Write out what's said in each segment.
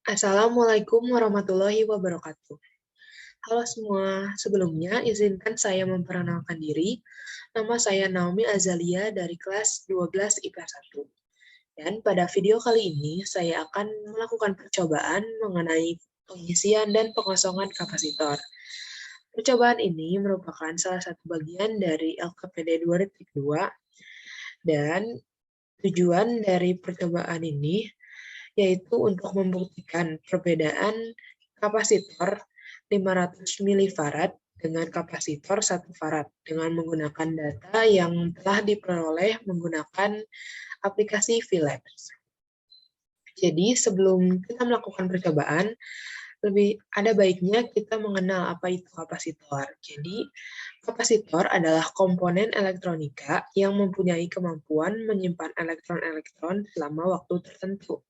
Assalamualaikum warahmatullahi wabarakatuh. Halo semua, sebelumnya izinkan saya memperkenalkan diri. Nama saya Naomi Azalia dari kelas 12 IPA 1. Dan pada video kali ini, saya akan melakukan percobaan mengenai pengisian dan pengosongan kapasitor. Percobaan ini merupakan salah satu bagian dari LKPD 2.2, dan tujuan dari percobaan ini yaitu untuk membuktikan perbedaan kapasitor 500 milifarad dengan kapasitor 1 farad dengan menggunakan data yang telah diperoleh menggunakan aplikasi VLabs. Jadi sebelum kita melakukan percobaan, ada baiknya kita mengenal apa itu kapasitor. Jadi kapasitor adalah komponen elektronika yang mempunyai kemampuan menyimpan elektron-elektron selama waktu tertentu.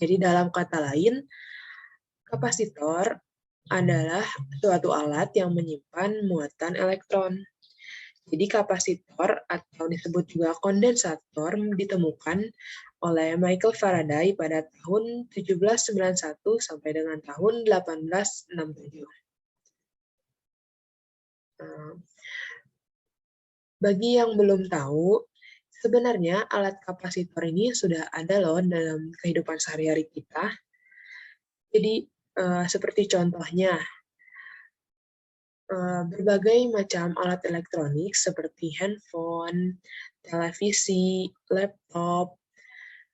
Jadi dalam kata lain, kapasitor adalah suatu alat yang menyimpan muatan elektron. Jadi kapasitor atau disebut juga kondensator ditemukan oleh Michael Faraday pada tahun 1791 sampai dengan tahun 1867. Bagi yang belum tahu, sebenarnya alat kapasitor ini sudah ada loh dalam kehidupan sehari-hari kita. Jadi seperti contohnya, berbagai macam alat elektronik seperti handphone, televisi, laptop,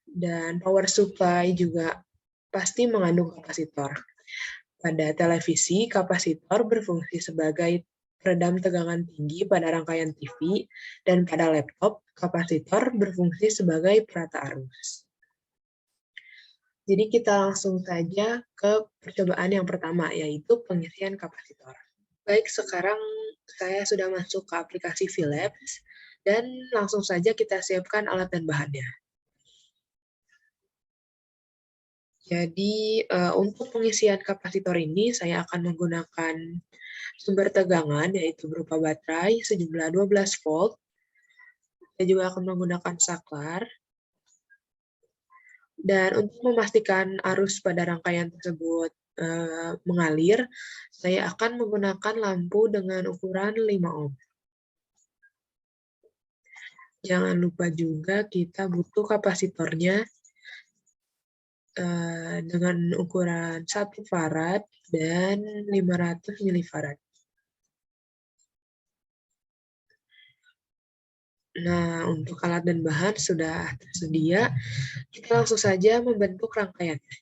dan power supply juga pasti mengandung kapasitor. Pada televisi, kapasitor berfungsi sebagai peredam tegangan tinggi pada rangkaian TV, dan pada laptop, kapasitor berfungsi sebagai perata arus. Jadi kita langsung saja ke percobaan yang pertama, yaitu pengisian kapasitor. Baik, sekarang saya sudah masuk ke aplikasi VLabs, dan langsung saja kita siapkan alat dan bahannya. Jadi, untuk pengisian kapasitor ini, saya akan menggunakan sumber tegangan, yaitu berupa baterai sejumlah 12 volt. Saya juga akan menggunakan saklar. Dan untuk memastikan arus pada rangkaian tersebut mengalir, saya akan menggunakan lampu dengan ukuran 5 ohm. Jangan lupa juga kita butuh kapasitornya dengan ukuran 1 farad dan 500 milifarad. Nah, untuk alat dan bahan sudah tersedia, kita langsung saja membentuk rangkaiannya.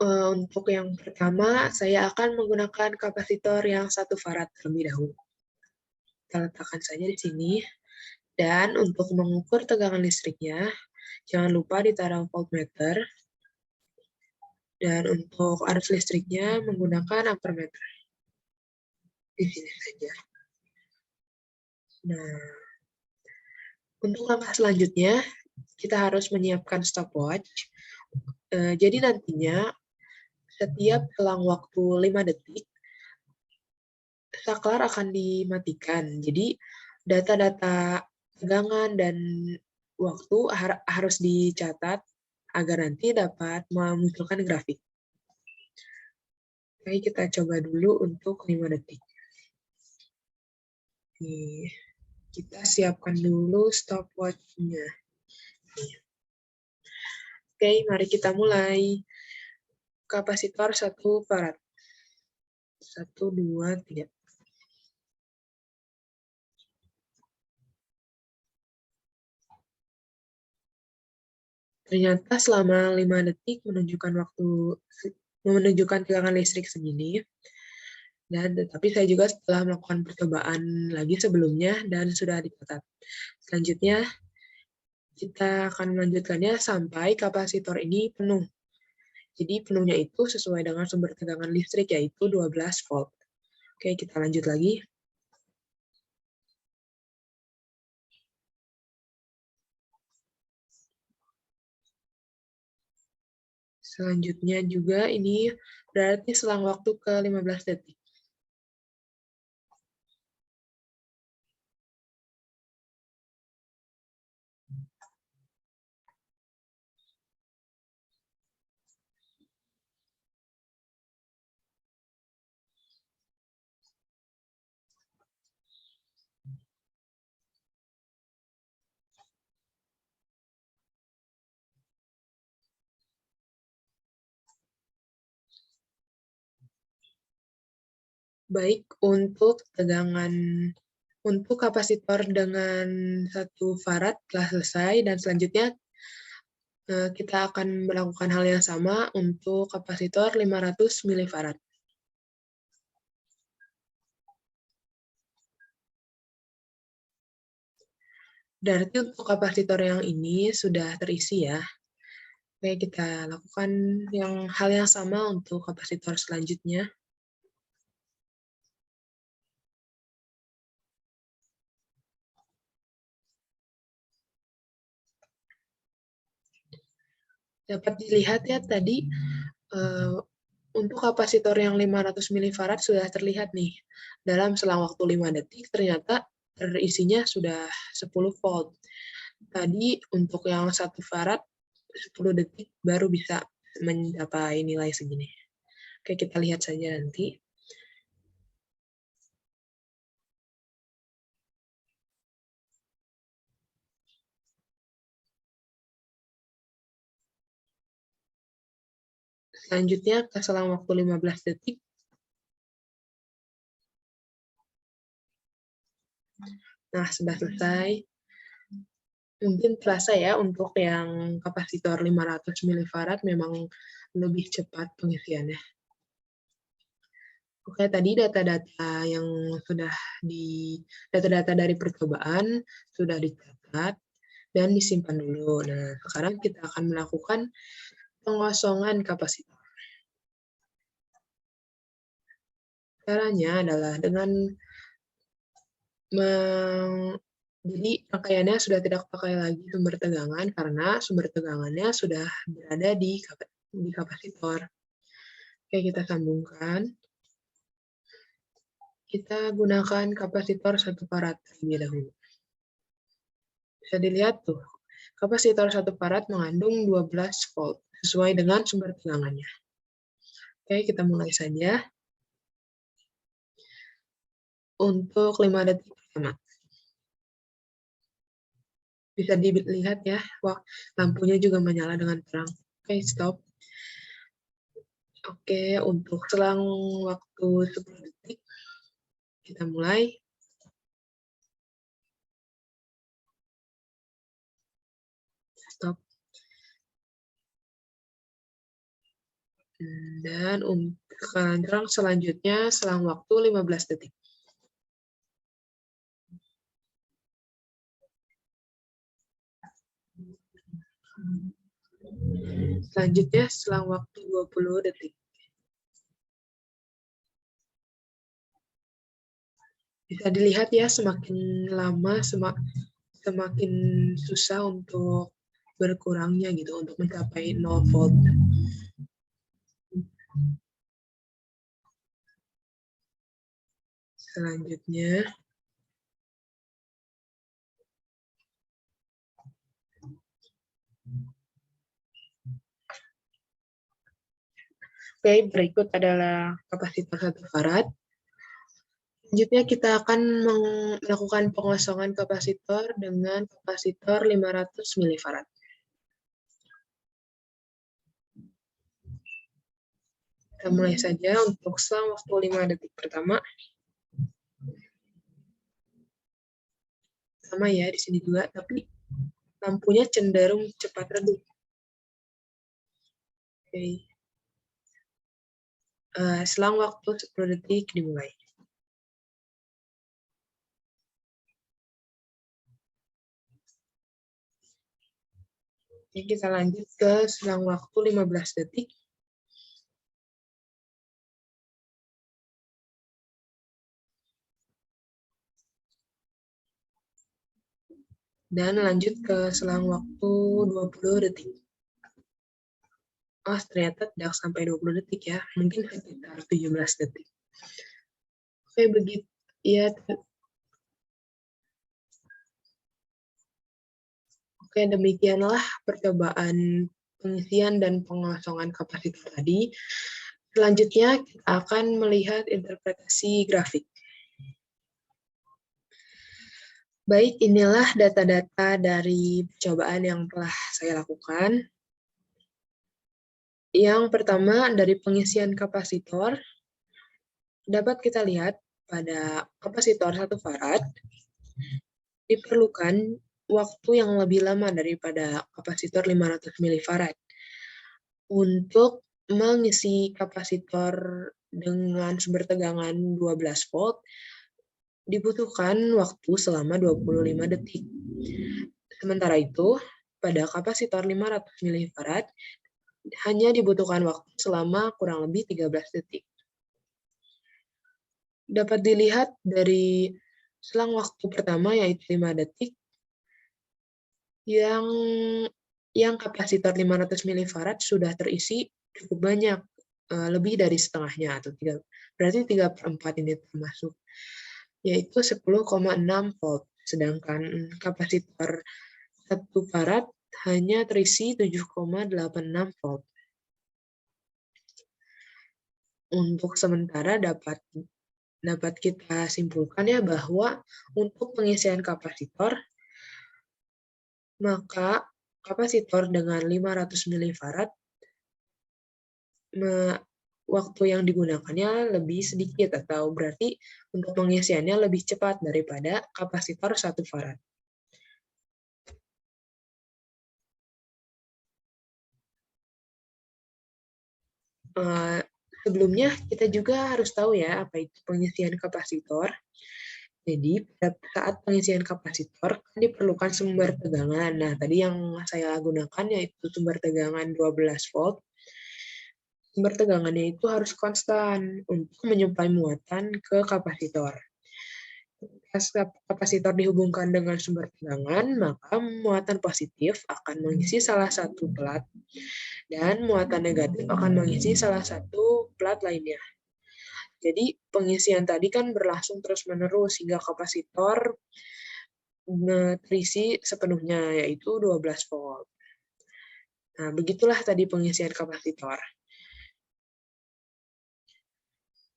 Untuk yang pertama, saya akan menggunakan kapasitor yang 1 farad terlebih dahulu. Kita letakkan saja di sini. Dan untuk mengukur tegangan listriknya, jangan lupa ditaruh voltmeter. Dan untuk arus listriknya menggunakan ampermeter. Di sini saja. Nah, untuk langkah selanjutnya, kita harus menyiapkan stopwatch. Jadi nantinya, setiap selang waktu 5 detik, saklar akan dimatikan. Jadi, data-data tegangan dan waktu harus dicatat agar nanti dapat memunculkan grafik. Oke, kita coba dulu untuk 5 detik. Nih, kita siapkan dulu stopwatch-nya. Oke, mari kita mulai. Kapasitor 1 farad. 1, 2, 3. Ternyata selama 5 detik menunjukkan tegangan listrik segini. Dan tetapi saya juga setelah melakukan percobaan lagi sebelumnya dan sudah dicatat. Selanjutnya, kita akan melanjutkannya sampai kapasitor ini penuh. Jadi penuhnya itu sesuai dengan sumber tegangan listrik, yaitu 12 volt. Oke, kita lanjut lagi. Selanjutnya juga ini berarti selang waktu ke 15 detik. Baik, untuk kapasitor dengan 1 farad telah selesai, dan selanjutnya kita akan melakukan hal yang sama untuk kapasitor 500 milifarad. Berarti untuk kapasitor yang ini sudah terisi ya. Oke, kita lakukan hal yang sama untuk kapasitor selanjutnya. Dapat dilihat ya tadi, untuk kapasitor yang 500 milifarad sudah terlihat nih. Dalam selang waktu 5 detik, ternyata terisinya sudah 10 volt. Tadi untuk yang 1 farad, 10 detik baru bisa mencapai nilai segini. Oke, kita lihat saja nanti. Selanjutnya ke selang waktu 15 detik. Nah, sudah selesai. Mungkin terasa ya untuk yang kapasitor 500 milifarad memang lebih cepat pengisiannya. Oke, tadi data-data yang sudah data-data dari percobaan sudah dicatat dan disimpan dulu. Nah, sekarang kita akan melakukan pengosongan kapasitor. Caranya adalah dengan jadi rangkaiannya sudah tidak pakai lagi sumber tegangan karena sumber tegangannya sudah berada di kapasitor. Oke, kita sambungkan. Kita gunakan kapasitor 1 farad terlebih dahulu. Bisa dilihat tuh, kapasitor 1 farad mengandung 12 volt sesuai dengan sumber tegangannya. Oke, kita mulai saja. Untuk 5 detik pertama. Bisa dilihat ya, wah, lampunya juga menyala dengan terang. Oke, stop. Oke, untuk selang waktu 10 detik, kita mulai. Stop. Dan untuk selanjutnya selang waktu 15 detik. Selanjutnya selang waktu 20 detik. Bisa dilihat ya, semakin lama semakin susah untuk berkurangnya gitu, untuk mencapai 0 volt. Selanjutnya, oke, berikut adalah kapasitor 1 farad. Selanjutnya kita akan melakukan pengosongan kapasitor dengan kapasitor 500 milifarad. Kita mulai saja untuk selang waktu 5 detik pertama. Sama ya di sini juga, tapi lampunya cenderung cepat redup. Oke. Selang waktu 10 detik dimulai. Oke, kita lanjut ke selang waktu 15 detik. Dan lanjut ke selang waktu 20 detik. Oh, ternyata tidak sampai 20 detik ya, mungkin sekitar 17 detik. Oke, begitu. Ya, oke, demikianlah percobaan pengisian dan pengosongan kapasitor tadi. Selanjutnya, kita akan melihat interpretasi grafik. Baik, inilah data-data dari percobaan yang telah saya lakukan. Yang pertama, dari pengisian kapasitor, dapat kita lihat pada kapasitor 1 farad, diperlukan waktu yang lebih lama daripada kapasitor 500 milifarad. Untuk mengisi kapasitor dengan sumber tegangan 12 volt, dibutuhkan waktu selama 25 detik. Sementara itu, pada kapasitor 500 milifarad, hanya dibutuhkan waktu selama kurang lebih 13 detik. Dapat dilihat dari selang waktu pertama, yaitu 5 detik, yang kapasitor 500 milifarad sudah terisi cukup banyak, lebih dari setengahnya, atau berarti 3/4 ini termasuk, yaitu 10,6 volt. Sedangkan kapasitor 1 farad hanya terisi 7,86 volt. Untuk sementara dapat kita simpulkan ya bahwa untuk pengisian kapasitor, maka kapasitor dengan 500 milifarad waktu yang digunakannya lebih sedikit, atau berarti untuk pengisiannya lebih cepat daripada kapasitor 1 farad. Sebelumnya kita juga harus tahu ya apa itu pengisian kapasitor. Jadi pada saat pengisian kapasitor kan diperlukan sumber tegangan. Nah, tadi yang saya gunakan yaitu sumber tegangan 12 volt. Sumber tegangannya itu harus konstan untuk menyuplai muatan ke kapasitor. Ketika kapasitor dihubungkan dengan sumber tegangan, maka muatan positif akan mengisi salah satu plat dan muatan negatif akan mengisi salah satu plat lainnya. Jadi pengisian tadi kan berlangsung terus-menerus hingga kapasitor terisi sepenuhnya, yaitu 12 volt. Nah, begitulah tadi pengisian kapasitor.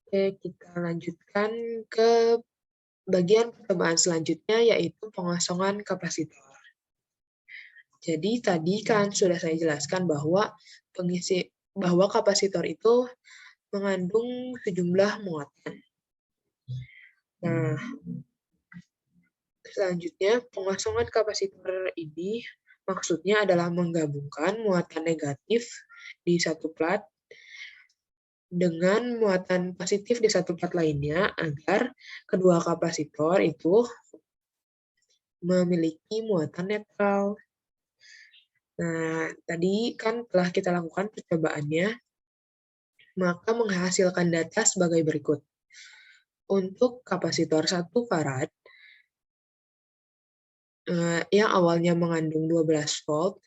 Oke, kita lanjutkan ke bagian percobaan selanjutnya, yaitu pengosongan kapasitor. Jadi tadi kan sudah saya jelaskan bahwa kapasitor itu mengandung sejumlah muatan. Nah, selanjutnya pengosongan kapasitor ini maksudnya adalah menggabungkan muatan negatif di satu plat dengan muatan positif di satu plat lainnya agar kedua kapasitor itu memiliki muatan netral. Nah, tadi kan telah kita lakukan percobaannya, maka menghasilkan data sebagai berikut. Untuk kapasitor 1 farad, yang awalnya mengandung 12 volt,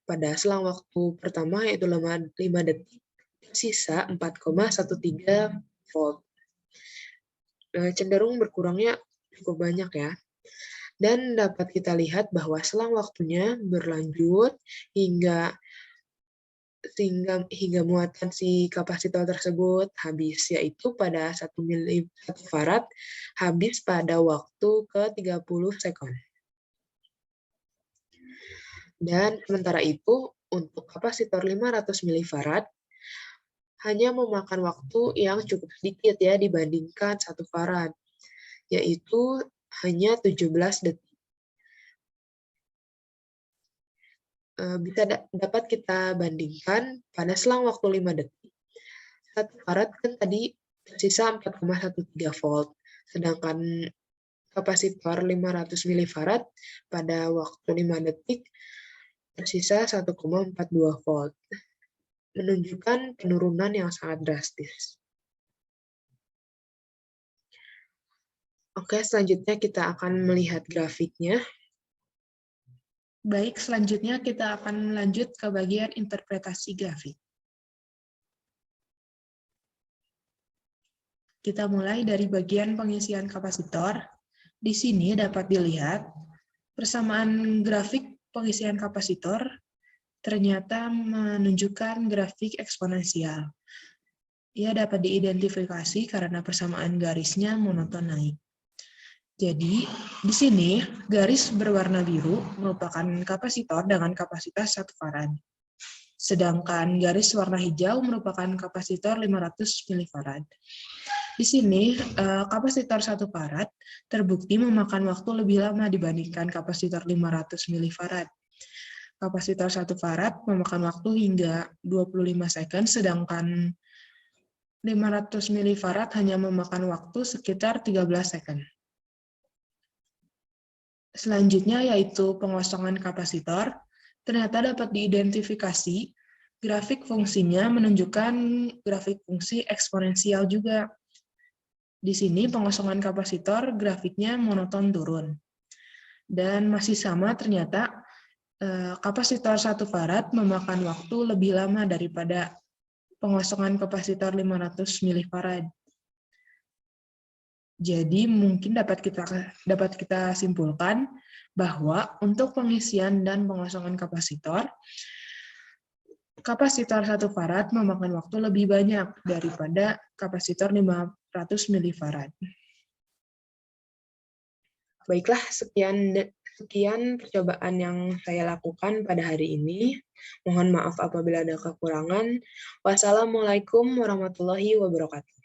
pada selang waktu pertama yaitu 5 detik, sisa 4,13 volt. Cenderung berkurangnya cukup banyak ya. Dan dapat kita lihat bahwa selang waktunya berlanjut hingga muatan si kapasitor tersebut habis, yaitu pada 1 farad habis pada waktu ke-30 sekon. Dan sementara itu, untuk kapasitor 500 milifarad, hanya memakan waktu yang cukup sedikit ya dibandingkan 1 farad, yaitu hanya 17 detik. Dapat kita bandingkan pada selang waktu 5 detik. 1 farad kan tadi tersisa 4,13 volt, sedangkan kapasitor 500 milifarad pada waktu 5 detik tersisa 1,42 volt, menunjukkan penurunan yang sangat drastis. Oke, selanjutnya kita akan melihat grafiknya. Baik, selanjutnya kita akan lanjut ke bagian interpretasi grafik. Kita mulai dari bagian pengisian kapasitor. Di sini dapat dilihat persamaan grafik pengisian kapasitor ternyata menunjukkan grafik eksponensial. Ia dapat diidentifikasi karena persamaan garisnya monoton naik. Jadi, di sini garis berwarna biru merupakan kapasitor dengan kapasitas 1 farad. Sedangkan garis warna hijau merupakan kapasitor 500 milifarad. Di sini, kapasitor 1 farad terbukti memakan waktu lebih lama dibandingkan kapasitor 500 milifarad. Kapasitor 1 farad memakan waktu hingga 25 second, sedangkan 500 milifarad hanya memakan waktu sekitar 13 second. Selanjutnya yaitu pengosongan kapasitor. Ternyata dapat diidentifikasi grafik fungsinya menunjukkan grafik fungsi eksponensial juga. Di sini pengosongan kapasitor grafiknya monoton turun. Dan masih sama ternyata kapasitor 1 farad memakan waktu lebih lama daripada pengosongan kapasitor 500 milifarad. Jadi mungkin dapat kita simpulkan bahwa untuk pengisian dan pengosongan kapasitor 1 farad memakan waktu lebih banyak daripada kapasitor 500 milifarad. Baiklah, sekian percobaan yang saya lakukan pada hari ini. Mohon maaf apabila ada kekurangan. Wassalamualaikum warahmatullahi wabarakatuh.